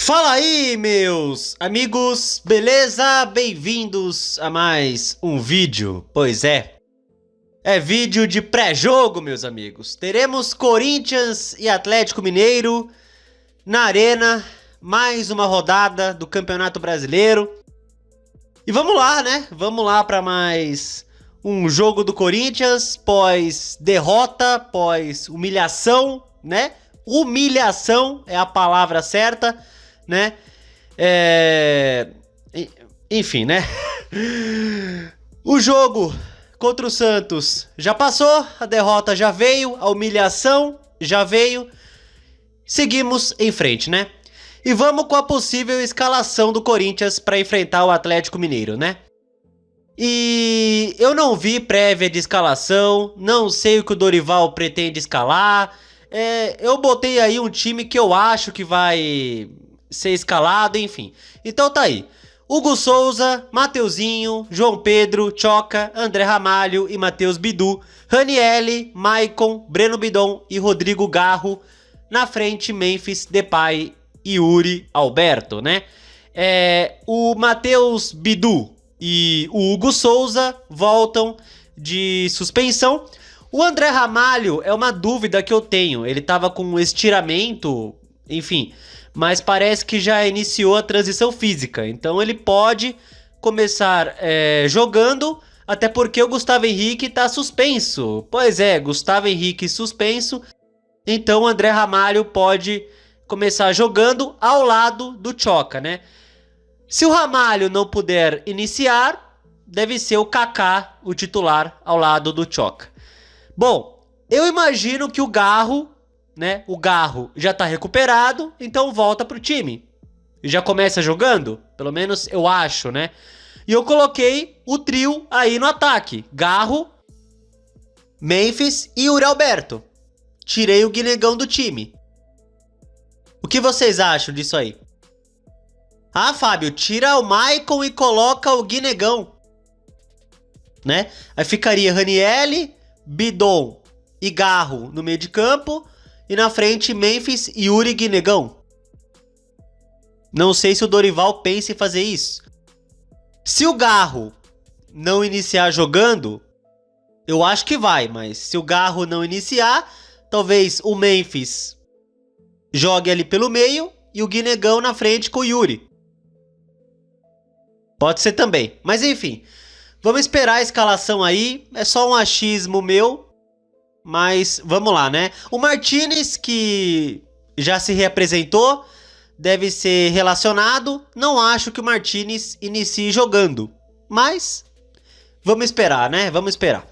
Fala aí, meus amigos, beleza? Bem-vindos a mais um vídeo. Pois é vídeo de pré-jogo, meus amigos. Teremos Corinthians e Atlético Mineiro na Arena, mais uma rodada do Campeonato Brasileiro. E vamos lá, né? Vamos lá para mais um jogo do Corinthians, pós derrota, pós humilhação, né? Humilhação é a palavra certa, né? Enfim, né? O jogo contra o Santos já passou, a derrota já veio, a humilhação já veio. Seguimos em frente, né? E vamos com a possível escalação do Corinthians para enfrentar o Atlético Mineiro, né? E eu não vi prévia de escalação, não sei o que o Dorival pretende escalar. Eu botei aí um time que eu acho que vai ser escalado, enfim. Então tá aí. Hugo Souza, Mateuzinho, João Pedro, Choca, André Ramalho e Matheus Bidu, Ranielli, Maicon, Breno Bidon e Rodrigo Garro. Na frente, Memphis, Depay e Yuri Alberto, né? O Matheus Bidu e o Hugo Souza voltam de suspensão. O André Ramalho é uma dúvida que eu tenho. Ele tava com um estiramento, enfim, mas parece que já iniciou a transição física. Então ele pode começar jogando, até porque o Gustavo Henrique tá suspenso. Pois é, Gustavo Henrique suspenso. Então o André Ramalho pode começar jogando ao lado do Choca, né? Se o Ramalho não puder iniciar, deve ser o Kaká o titular ao lado do Choca. Bom, eu imagino que o Garro, né? O Garro já tá recuperado, então volta pro time. Já começa jogando, pelo menos eu acho, né? E eu coloquei o trio aí no ataque: Garro, Memphis e Yuri Alberto. Tirei o Guinegão do time. O que vocês acham disso aí? Ah, Fábio, tira o Maicon e coloca o Guinegão, né? Aí ficaria Ranielli, Bidon e Garro no meio de campo. E na frente, Memphis, Yuri e Guinegão. Não sei se o Dorival pensa em fazer isso. Se o Garro não iniciar jogando, eu acho que vai. Mas se o Garro não iniciar, talvez o Memphis jogue ali pelo meio e o Guinegão na frente com o Yuri. Pode ser também. Mas enfim, vamos esperar a escalação aí. É só um achismo meu. Mas vamos lá, né? O Martinez, que já se reapresentou, deve ser relacionado. Não acho que o Martinez inicie jogando. Mas vamos esperar, né? Vamos esperar.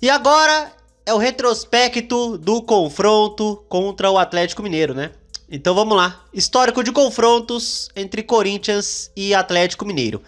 E agora é o retrospecto do confronto contra o Atlético Mineiro, né? Então vamos lá. Histórico de confrontos entre Corinthians e Atlético Mineiro.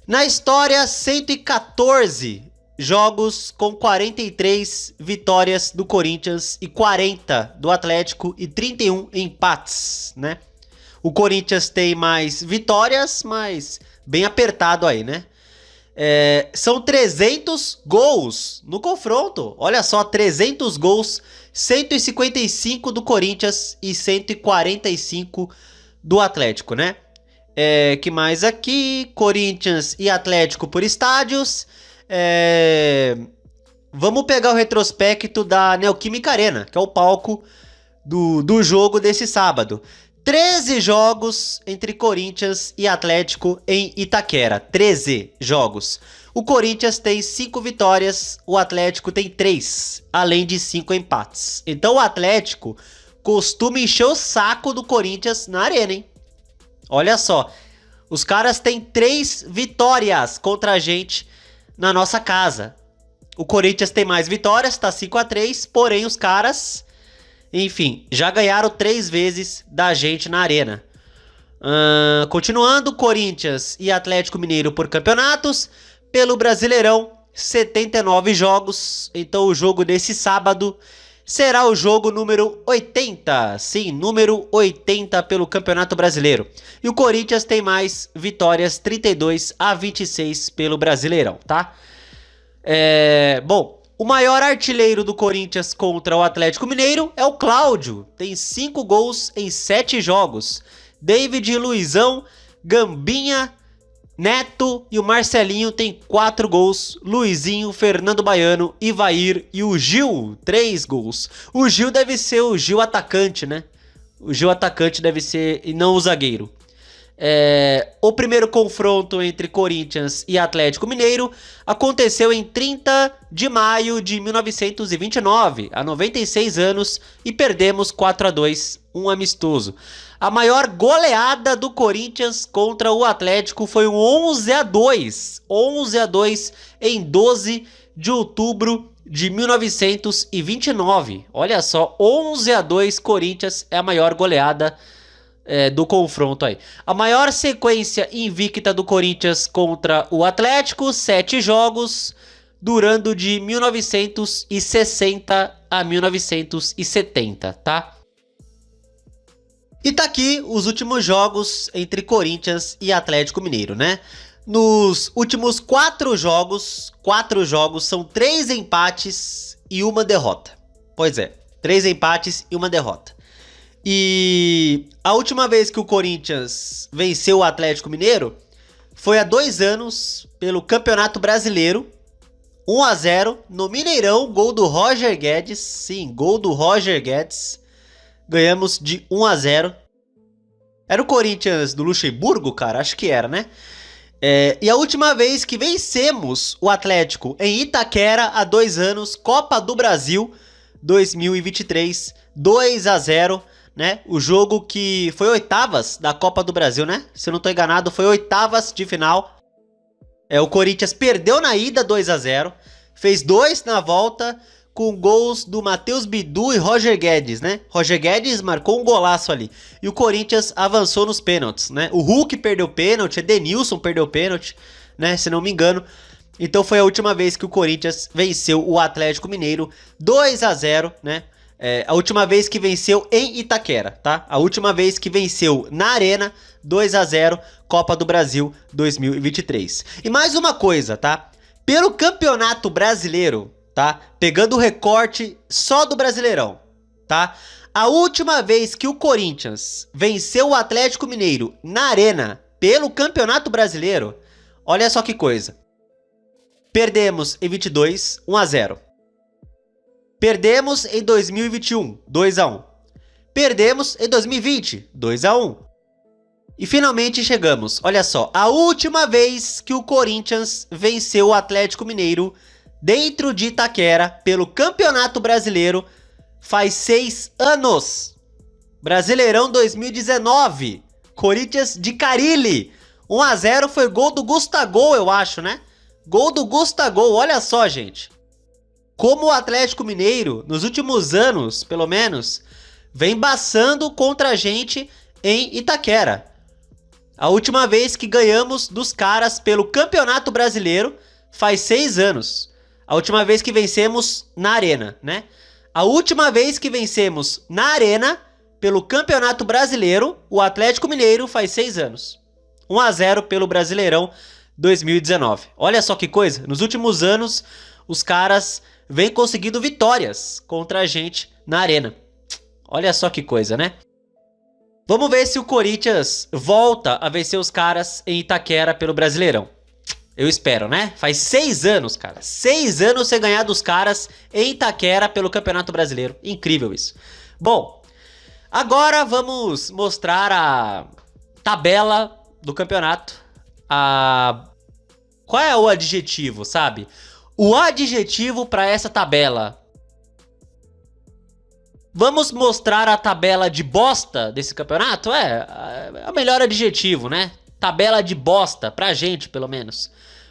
Na história, 114 jogos com 43 vitórias do Corinthians e 40 do Atlético e 31 empates, né? O Corinthians tem mais vitórias, mas bem apertado aí, né? São 300 gols no confronto. Olha só, 300 gols, 155 do Corinthians e 145 do Atlético, né? Que mais aqui? Corinthians e Atlético por estádios. Vamos pegar o retrospecto da Neoquímica Arena, que é o palco do jogo desse sábado. 13 jogos entre Corinthians e Atlético em Itaquera. 13 jogos. O Corinthians tem 5 vitórias, o Atlético tem 3, além de 5 empates. Então o Atlético costuma encher o saco do Corinthians na Arena, hein? Olha só, os caras têm 3 vitórias contra a gente na nossa casa. O Corinthians tem mais vitórias, tá 5-3, porém os caras, enfim, já ganharam 3 vezes da gente na Arena. Continuando, Corinthians e Atlético Mineiro por campeonatos. Pelo Brasileirão, 79 jogos. Então o jogo desse sábado será o jogo número 80. Sim, número 80 pelo Campeonato Brasileiro. E o Corinthians tem mais vitórias, 32-26 pelo Brasileirão, tá? Bom, o maior artilheiro do Corinthians contra o Atlético Mineiro é o Cláudio. Tem 5 gols em 7 jogos. David, Luizão, Gambinha, Neto e o Marcelinho tem 4 gols. Luizinho, Fernando Baiano, Ivair e o Gil, 3 gols. O Gil deve ser o Gil atacante, né? O Gil atacante deve ser e não o zagueiro. O primeiro confronto entre Corinthians e Atlético Mineiro aconteceu em 30 de maio de 1929, há 96 anos, e perdemos 4-2, um amistoso. A maior goleada do Corinthians contra o Atlético foi um 11-2, 11-2 em 12 de outubro de 1929. Olha só, 11-2 Corinthians é a maior goleada do confronto aí. A maior sequência invicta do Corinthians contra o Atlético, 7 jogos, durando de 1960 a 1970, tá? E tá aqui os últimos jogos entre Corinthians e Atlético Mineiro, né? Nos últimos 4 jogos são 3 empates e 1 derrota. Pois é, 3 empates e 1 derrota. E a última vez que o Corinthians venceu o Atlético Mineiro foi há 2 anos pelo Campeonato Brasileiro, 1-0 no Mineirão, gol do Roger Guedes. Sim, gol do Roger Guedes. Ganhamos de 1-0. Era o Corinthians do Luxemburgo, cara? Acho que era, né? E a última vez que vencemos o Atlético em Itaquera, há 2 anos, Copa do Brasil 2023, 2-0. Né? O jogo que foi oitavas da Copa do Brasil, né? Se eu não tô enganado, foi oitavas de final. O Corinthians perdeu na ida 2-0, fez 2 na volta com gols do Matheus Bidu e Roger Guedes, né? Roger Guedes marcou um golaço ali. E o Corinthians avançou nos pênaltis, né? O Hulk perdeu pênalti, Edenilson perdeu pênalti, né? Se não me engano. Então foi a última vez que o Corinthians venceu o Atlético Mineiro 2-0, né? A última vez que venceu em Itaquera, tá? A última vez que venceu na Arena, 2-0, Copa do Brasil 2023. E mais uma coisa, tá? Pelo Campeonato Brasileiro, tá? Pegando o recorte só do Brasileirão, tá? A última vez que o Corinthians venceu o Atlético Mineiro na Arena pelo Campeonato Brasileiro, olha só que coisa. Perdemos em 22, 1-0. Perdemos em 2021, 2-1. Perdemos em 2020, 2-1. E finalmente chegamos, olha só, a última vez que o Corinthians venceu o Atlético Mineiro dentro de Itaquera pelo Campeonato Brasileiro faz 6 anos. Brasileirão 2019, Corinthians de Carille, 1-0, foi gol do Gustavo, eu acho, né? Gol do Gustavo, olha só, gente. Como o Atlético Mineiro, nos últimos anos, pelo menos, vem embaçando contra a gente em Itaquera. A última vez que ganhamos dos caras pelo Campeonato Brasileiro faz 6 anos. A última vez que vencemos na Arena, né? A última vez que vencemos na Arena pelo Campeonato Brasileiro, o Atlético Mineiro faz 6 anos. 1-0 pelo Brasileirão 2019. Olha só que coisa, nos últimos anos os caras vêm conseguindo vitórias contra a gente na Arena. Olha só que coisa, né? Vamos ver se o Corinthians volta a vencer os caras em Itaquera pelo Brasileirão. Eu espero, né? Faz 6 anos, cara. 6 anos sem ganhar dos caras em Itaquera pelo Campeonato Brasileiro. Incrível isso. Bom, agora vamos mostrar a tabela do campeonato. Qual é o adjetivo, sabe? O adjetivo para essa tabela. Vamos mostrar a tabela de bosta desse campeonato? É o melhor adjetivo, né? Tabela de bosta, pra gente, pelo menos.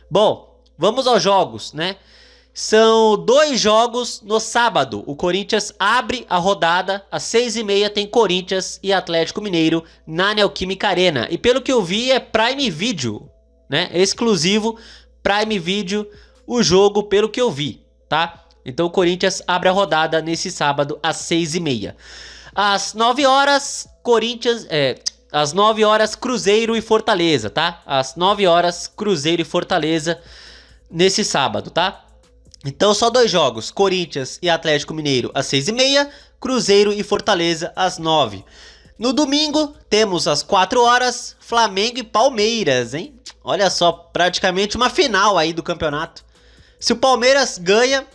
Bom, vamos aos jogos, né? São 2 jogos no sábado. O Corinthians abre a rodada, às 6h30 tem Corinthians e Atlético Mineiro na Neoquímica Arena. E pelo que eu vi é Prime Video, né? Exclusivo Prime Video o jogo, pelo que eu vi, tá? Então o Corinthians abre a rodada nesse sábado às 6h30. Às 9 horas, às 9 horas, Cruzeiro e Fortaleza, tá? Às 9 horas, Cruzeiro e Fortaleza nesse sábado, tá? Então só 2 jogos, Corinthians e Atlético Mineiro às 6h30, Cruzeiro e Fortaleza às 9. No domingo, temos às 4 horas, Flamengo e Palmeiras, hein? Olha só, praticamente uma final aí do campeonato. Se o Palmeiras ganha,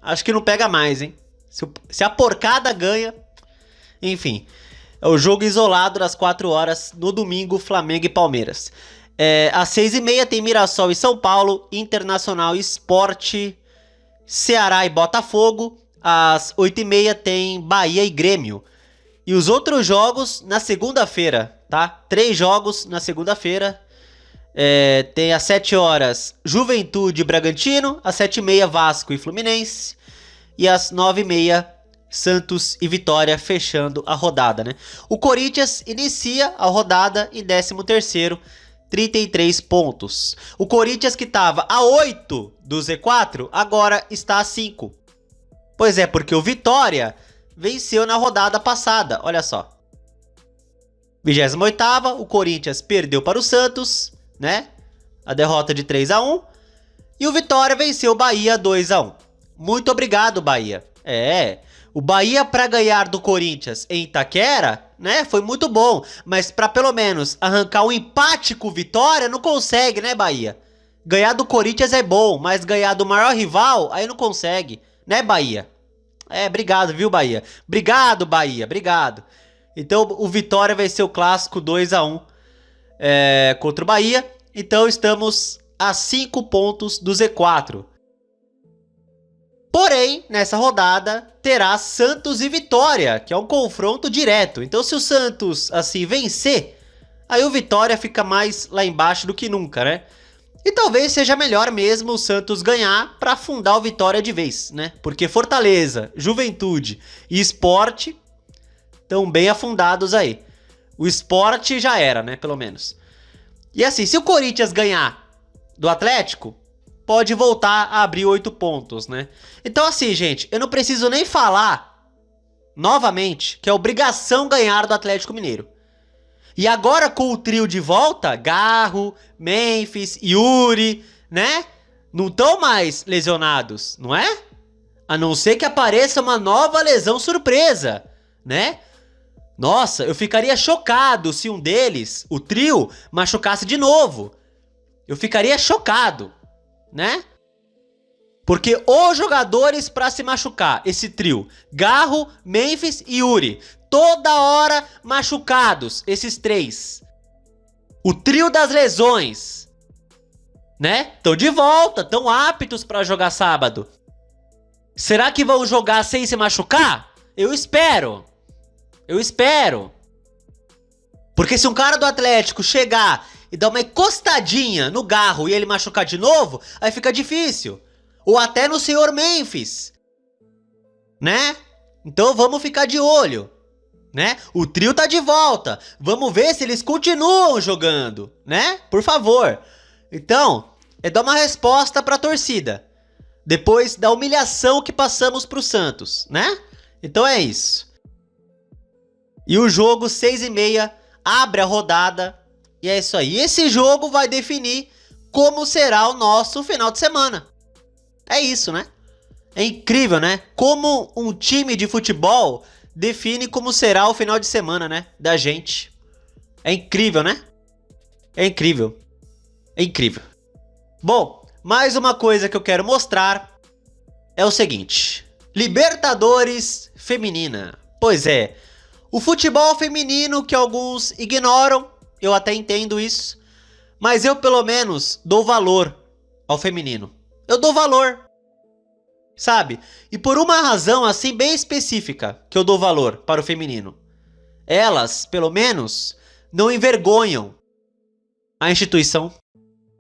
acho que não pega mais, hein? Se a porcada ganha, enfim. É o jogo isolado das 4 horas, no domingo, Flamengo e Palmeiras. Às 6h30 tem Mirassol e São Paulo, Internacional e Sport, Ceará e Botafogo. Às 8h30 tem Bahia e Grêmio. E os outros jogos na segunda-feira, tá? 3 jogos na segunda-feira. Tem às 7 horas Juventude e Bragantino, às 7h30 Vasco e Fluminense. E às 9h30 Santos e Vitória, fechando a rodada, né? O Corinthians inicia a rodada em 13º, 33 pontos. O Corinthians, que estava a 8 do Z4, agora está a 5. Pois é, porque o Vitória venceu na rodada passada, olha só. 28ª, o Corinthians perdeu para o Santos, né? A derrota de 3-1. E o Vitória venceu o Bahia 2-1. Muito obrigado, Bahia. O Bahia, para ganhar do Corinthians em Itaquera, né, foi muito bom. Mas para pelo menos arrancar um empate com o Vitória, não consegue, né, Bahia? Ganhar do Corinthians é bom, mas ganhar do maior rival, aí não consegue, né, Bahia? Obrigado, viu, Bahia? Obrigado, Bahia, obrigado. Então o Vitória vai ser o clássico 2-1 contra o Bahia. Então estamos a 5 pontos do Z4. Porém, nessa rodada, terá Santos e Vitória, que é um confronto direto. Então, se o Santos, assim, vencer, aí o Vitória fica mais lá embaixo do que nunca, né? E talvez seja melhor mesmo o Santos ganhar para afundar o Vitória de vez, né? Porque Fortaleza, Juventude e Sport estão bem afundados aí. O Sport já era, né? Pelo menos. E assim, se o Corinthians ganhar do Atlético, pode voltar a abrir 8 pontos, né? Então assim, gente, eu não preciso nem falar novamente que é obrigação ganhar do Atlético Mineiro. E agora com o trio de volta, Garro, Memphis, Yuri, né? Não estão mais lesionados, não é? A não ser que apareça uma nova lesão surpresa, né? Nossa, eu ficaria chocado se um deles, o trio, machucasse de novo. Eu ficaria chocado, né? Porque os jogadores para se machucar, esse trio, Garro, Memphis e Yuri, toda hora machucados, esses 3. O trio das lesões, né? Estão de volta, estão aptos para jogar sábado. Será que vão jogar sem se machucar? Eu espero. Porque se um cara do Atlético chegar e dar uma encostadinha no Garro e ele machucar de novo, aí fica difícil. Ou até no senhor Memphis, né? Então vamos ficar de olho, né? O trio tá de volta. Vamos ver se eles continuam jogando, né? Por favor. Então, dar uma resposta pra torcida. Depois da humilhação que passamos pro Santos, né? Então é isso. E o jogo 6h30 abre a rodada. E é isso aí. Esse jogo vai definir como será o nosso final de semana. É isso, né? É incrível, né? Como um time de futebol define como será o final de semana, né? Da gente. É incrível, né? É incrível. É incrível. Bom, mais uma coisa que eu quero mostrar é o seguinte. Libertadores feminina. Pois é. O futebol feminino que alguns ignoram, eu até entendo isso. Mas eu pelo menos dou valor ao feminino. Eu dou valor, sabe? E por uma razão assim bem específica que eu dou valor para o feminino. Elas, pelo menos, não envergonham a instituição.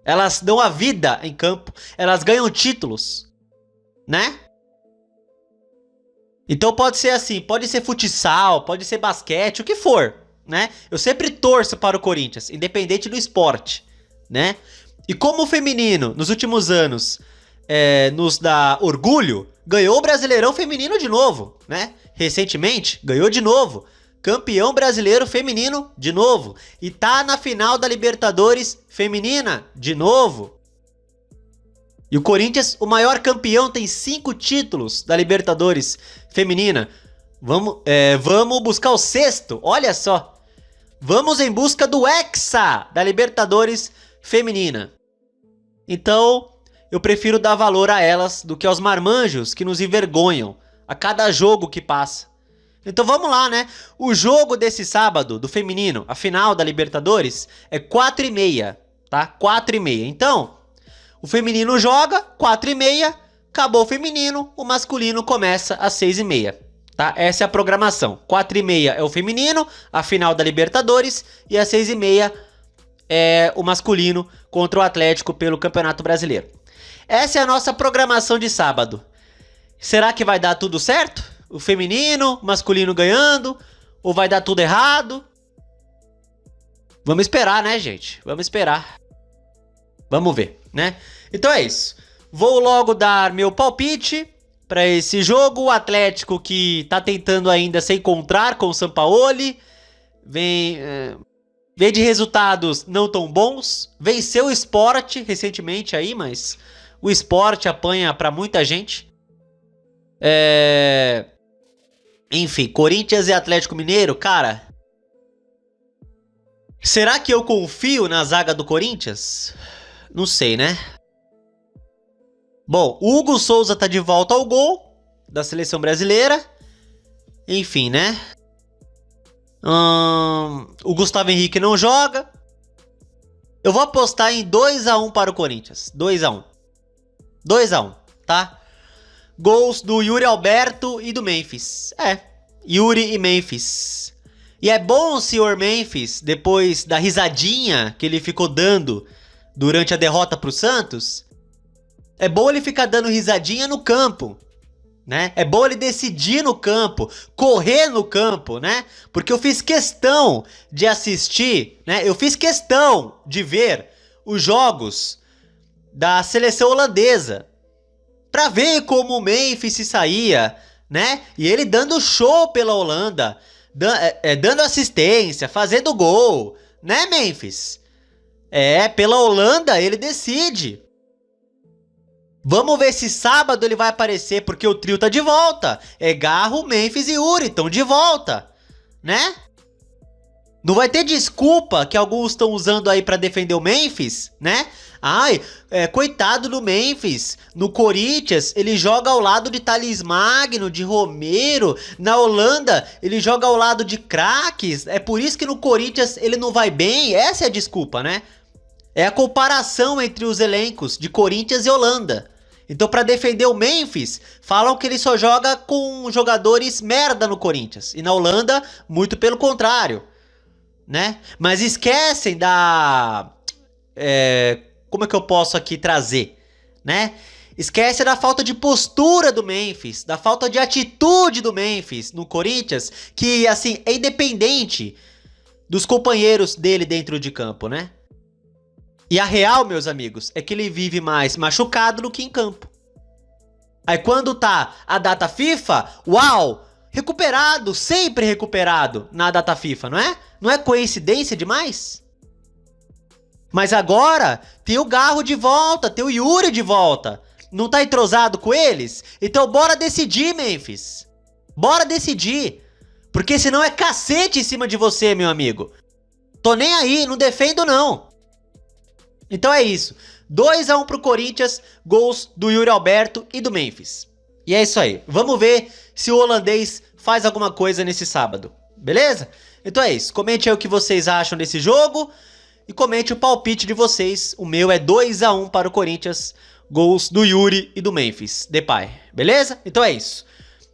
Elas dão a vida em campo. Elas ganham títulos, né? Então pode ser assim, pode ser futsal, pode ser basquete, o que for, né? Eu sempre torço para o Corinthians, independente do esporte, né? E como o feminino, nos últimos anos, nos dá orgulho, ganhou o Brasileirão Feminino de novo, né? Recentemente, ganhou de novo. Campeão brasileiro feminino de novo. E tá na final da Libertadores feminina de novo. E o Corinthians, o maior campeão, tem 5 títulos da Libertadores feminina. Vamos buscar o sexto, olha só. Vamos em busca do Hexa da Libertadores Feminina. Então, eu prefiro dar valor a elas do que aos marmanjos que nos envergonham a cada jogo que passa. Então vamos lá, né? O jogo desse sábado, do feminino, a final da Libertadores, é 4h30, tá? 4h30. Então, o feminino joga, 4h30, acabou o feminino, o masculino começa às 6h30. Tá? Essa é a programação. 4h30 é o feminino, a final da Libertadores, e às 6h30 é o masculino contra o Atlético pelo Campeonato Brasileiro. Essa é a nossa programação de sábado. Será que vai dar tudo certo? O feminino, o masculino ganhando? Ou vai dar tudo errado? Vamos esperar, né, gente? Vamos esperar. Vamos ver, né? Então é isso. Vou logo dar meu palpite para esse jogo. O Atlético que tá tentando ainda se encontrar com o Sampaoli. Vem de resultados não tão bons. Venceu o Sport recentemente aí, mas o Sport apanha para muita gente. Enfim, Corinthians e Atlético Mineiro, cara. Será que eu confio na zaga do Corinthians? Não sei, né? Bom, o Hugo Souza tá de volta ao gol da seleção brasileira. Enfim, né? O Gustavo Henrique não joga. Eu vou apostar em 2x1 para o Corinthians. 2x1. 2x1, tá? Gols do Yuri Alberto e do Memphis. Yuri e Memphis. E é bom o senhor Memphis, depois da risadinha que ele ficou dando durante a derrota pro Santos, é bom ele ficar dando risadinha no campo, né? É bom ele decidir no campo, correr no campo, né? Porque eu fiz questão de assistir, né? Eu fiz questão de ver os jogos da seleção holandesa pra ver como o Memphis se saía, né? E ele dando show pela Holanda, dando assistência, fazendo gol, né, Memphis? Pela Holanda ele decide. Vamos ver se sábado ele vai aparecer, porque o trio tá de volta. Garro, Memphis e Yuri estão de volta, né? Não vai ter desculpa que alguns estão usando aí pra defender o Memphis, né? Ai, coitado do Memphis. No Corinthians, ele joga ao lado de Thales Magno, de Romero. Na Holanda, ele joga ao lado de craques. É por isso que no Corinthians ele não vai bem. Essa é a desculpa, né? É a comparação entre os elencos de Corinthians e Holanda. Então, pra defender o Memphis, falam que ele só joga com jogadores merda no Corinthians. E na Holanda, muito pelo contrário, né? Mas esquecem da... como é que eu posso aqui trazer, né? Esquece da falta de postura do Memphis, da falta de atitude do Memphis no Corinthians, que, assim, é independente dos companheiros dele dentro de campo, né? E a real, meus amigos, é que ele vive mais machucado do que em campo. Aí quando tá a data FIFA, uau, recuperado, sempre recuperado na data FIFA, não é? Não é coincidência demais? Mas agora tem o Garro de volta, tem o Yuri de volta. Não tá entrosado com eles? Então bora decidir, Memphis. Bora decidir. Porque senão é cacete em cima de você, meu amigo. Tô nem aí, não defendo não. Então é isso. 2x1 pro Corinthians, gols do Yuri Alberto e do Memphis. E é isso aí. Vamos ver se o holandês faz alguma coisa nesse sábado. Beleza? Então é isso. Comente aí o que vocês acham desse jogo. E comente o palpite de vocês. O meu é 2x1 para o Corinthians. Gols do Yuri e do Memphis Depay. Beleza? Então é isso.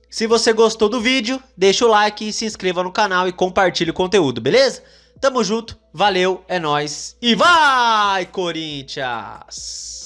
Se você gostou do vídeo, deixa o like, se inscreva no canal e compartilhe o conteúdo, beleza? Tamo junto, valeu, é nóis e vai, Corinthians!